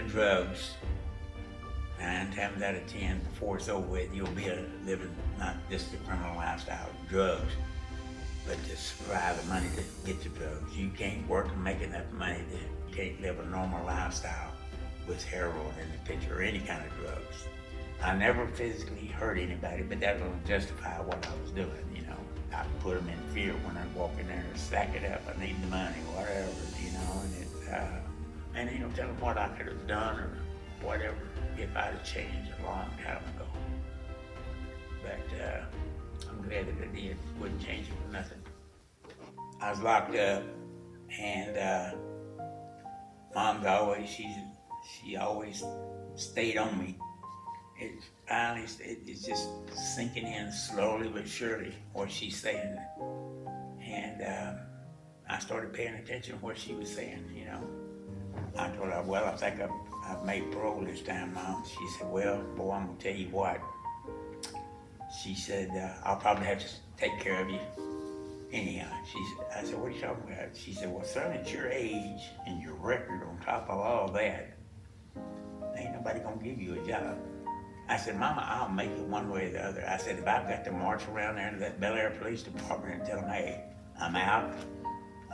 drugs, 9 times out of 10, before it's over with, you'll be living not just a criminal lifestyle, drugs, but to survive the money to get the drugs. You can't work and make enough money you can't live a normal lifestyle with heroin in the picture or any kind of drugs. I never physically hurt anybody, but that don't justify what I was doing, you know. I put them in fear when I walk in there and stack it up. I need the money, whatever, you know, and you know, tell them what I could have done or whatever if I'd have changed a long time ago. But I'm glad that I did. Wouldn't change it for nothing. I was locked up, and Mom's always, she always stayed on me. It finally, it's just sinking in slowly but surely what she's saying. And I started paying attention to what she was saying, you know. I told her, well, I think I've made parole this time, Mom. She said, well, boy, I'm gonna tell you what. She said, I'll probably have to take care of you anyhow. I said, what are you talking about? She said, well, son, at your age and your record on top of all that, ain't nobody gonna give you a job. I said, Mama, I'll make it one way or the other. I said, if I've got to march around there to that Bel Air Police Department and tell them, hey, I'm out,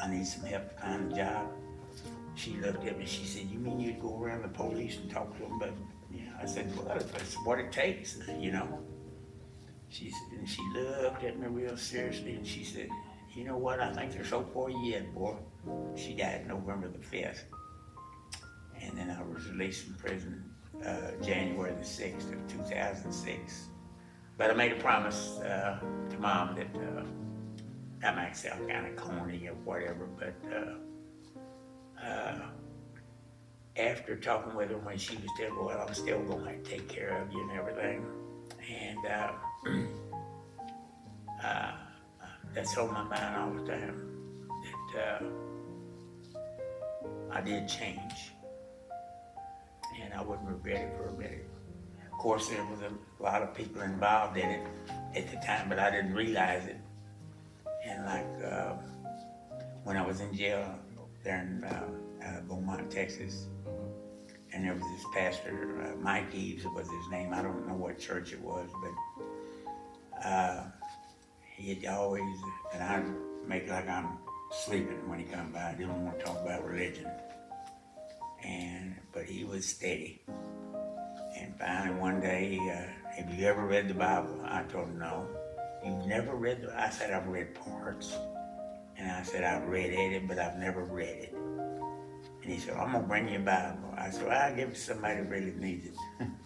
I need some help to find a job. She looked at me, she said, you mean you'd go around the police and talk to them? But, you know, I said, well, that's what it takes, you know. She looked at me real seriously and she said, you know what, I think they're so for you yet, boy. She died November the 5th. And then I was released from prison January the 6th of 2006. But I made a promise to Mom that, that might sound kind of corny or whatever, but after talking with her when she was still, well, I'm still going to take care of you and everything. And that's on my mind all the time, that I did change. And I wouldn't regret it for a minute. Of course, there was a lot of people involved in it at the time, but I didn't realize it. And like when I was in jail there in Beaumont, Texas, and there was this pastor, Mike Eves was his name. I don't know what church it was, but he'd always, and I'd make like I'm sleeping when he come by. I didn't want to talk about religion. But he was steady. And finally one day, have you ever read the Bible? I told him, no. You've never read I said, I've read parts. And I said, I've read it, but I've never read it. And he said, I'm gonna bring you a Bible. I said, well, I'll give it to somebody that really needs it.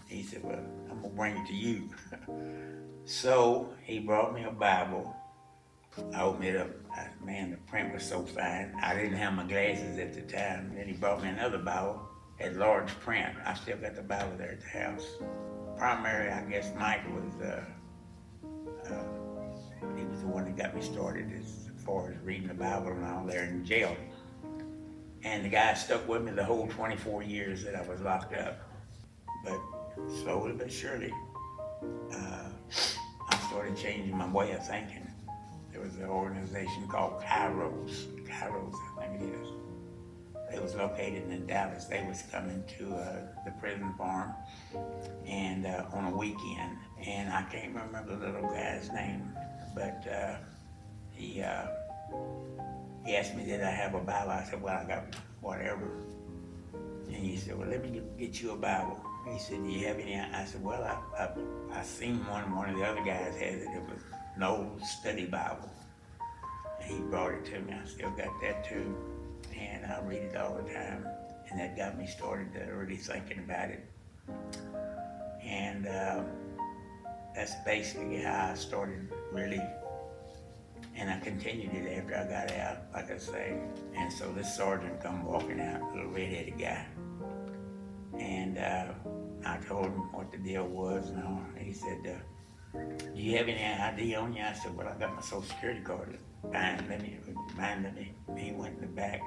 He said, well, I'm gonna bring it to you. So he brought me a Bible. I opened it up. Man, the print was so fine. I didn't have my glasses at the time. Then he brought me another Bible at large print. I still got the Bible there at the house. Primarily, I guess Mike was, he was the one that got me started as far as reading the Bible and all there in jail. And the guy stuck with me the whole 24 years that I was locked up. But slowly but surely, I started changing my way of thinking. There was an organization called Kairos, I think it is. It was located in Dallas. They was coming to the prison farm and on a weekend. And I can't remember the little guy's name, but he asked me, did I have a Bible? I said, well, I got whatever. And he said, well, let me get you a Bible. He said, do you have any? I said, well, I seen one of the other guys had it. It was an old study Bible. And he brought it to me. I still got that too. And I read it all the time. And that got me started really thinking about it. And that's basically how I started really. And I continued it after I got out, like I say. And so this sergeant come walking out, a little red-headed guy. And I told him what the deal was and all. And he said, do you have any ID on you? I said, well, I got my Social Security card. Fine, let me. He went in the back,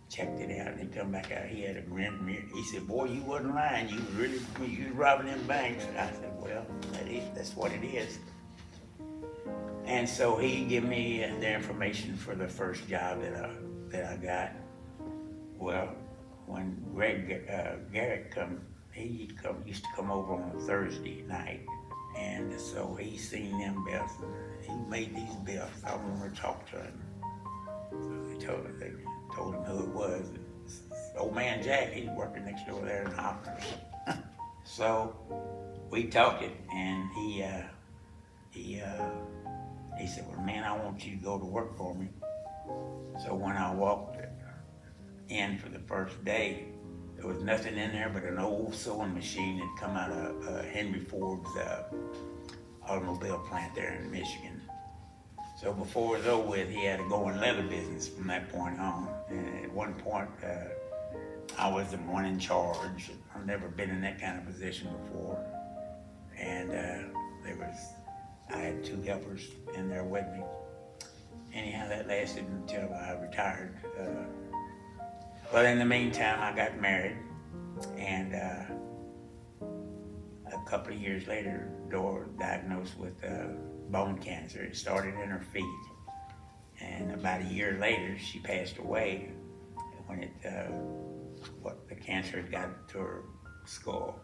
checked it out, and he come back out. He had a grin. He said, boy, you wasn't lying. You was robbing them banks. And I said, well, that's what it is. And so he gave me the information for the first job that I got. Well, when Garrett used to come over on a Thursday night, and so he seen them bells. He made these bells. I want to talk to him. So they told him who it was. It's old man Jack. He's working next door there in Hopkins. So we talked it, and he said, "Well, man, I want you to go to work for me." So when I walked in for the first day, there was nothing in there but an old sewing machine that come out of Henry Ford's automobile plant there in Michigan. So before it was over with, he had a going leather business from that point on. And at one point, I was the one in charge. I've never been in that kind of position before. And I had 2 helpers in there with me. Anyhow, that lasted until I retired. But in the meantime, I got married, and a couple of years later, Dora was diagnosed with bone cancer. It started in her feet, and about a year later, she passed away when the cancer had gotten to her skull.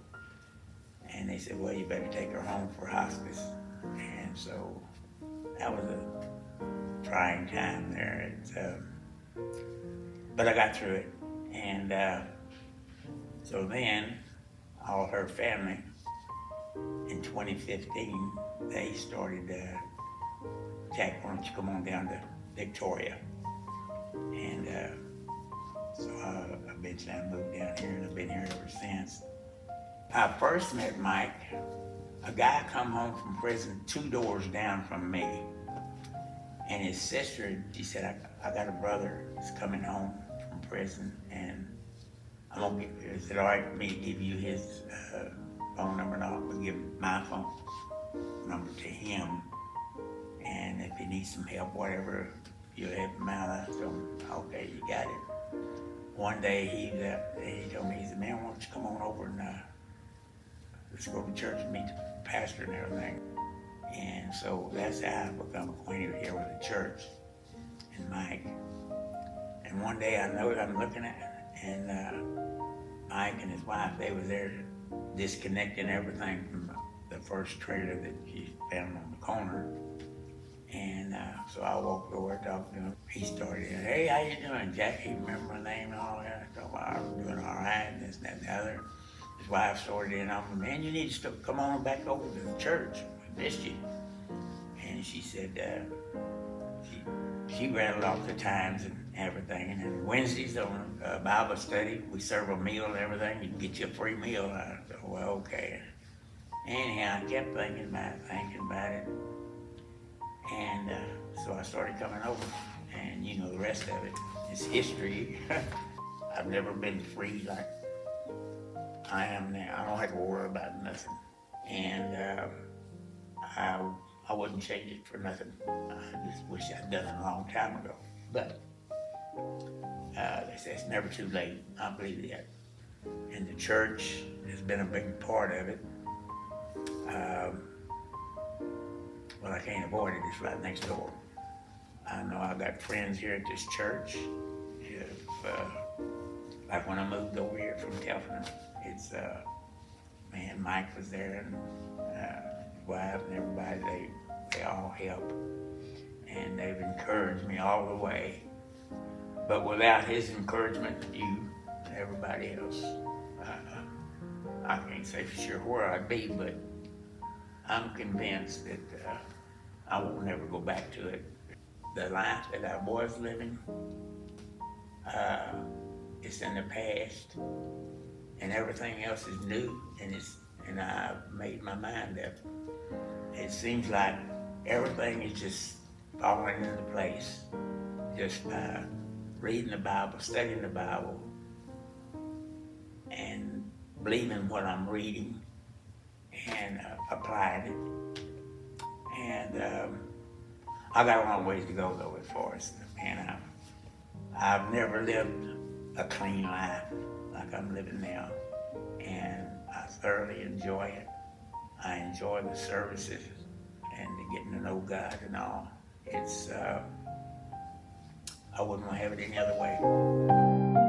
And they said, "Well, you better take her home for hospice." And so that was a trying time there. But I got through it. And so then, all her family, in 2015, they started, "Jack, why don't you come on down to Victoria?" And so eventually I moved down here, and I've been here ever since. I first met Mike. A guy come home from prison 2 doors down from me. And his sister, she said, I got a brother that's coming home from prison, and is it all right for me to give you his phone number? And I'll give my phone number to him. And if he needs some help, whatever, you'll help him out. I told him, "Okay, you got it." One day he told me, he said, "Man, why don't you come on over and let's go to church and meet the pastor and everything." And so that's how I become acquainted here with the church and Mike. And one day I'm looking at it, and Mike and his wife, they was there disconnecting everything from the first trailer that she found on the corner. And so I walked over and talked to him. He started, "Hey, how you doing, Jack?" He remembered my name and all that. I thought, "Well, I'm doing all right," and this, that, and the other. His wife started in on me, "Man, you need to come on back over to the church. We missed you." And she said, she rattled off the times and everything. And then Wednesdays on Bible study, we serve a meal and everything. You can get you a free meal. I thought, well, okay. Anyhow, I kept thinking about it. And so I started coming over. And you know, the rest of it is history. I've never been free like I am now. I don't have to worry about nothing. And I wouldn't change it for nothing. I just wish I'd done it a long time ago. But they say it's never too late. I believe that. And the church has been a big part of it. Well, I can't avoid it. It's right next door. I know I got friends here at this church. Like when I moved over here from Telford, man, Mike was there, and his wife and everybody, they all help. And they've encouraged me all the way. But without his encouragement, you and everybody else, I can't say for sure where I'd be, but I'm convinced that I won't never go back to it. The life that I was living, it's in the past, and everything else is new, and I've made my mind up. It seems like everything is just falling into place just by reading the Bible, studying the Bible, and believing what I'm reading and applying it. And I got a long ways to go though as far as, man, I've never lived a clean life like I'm living now, and I thoroughly enjoy it. I enjoy the services and the getting to know God and all. It's, I wouldn't want to have it any other way.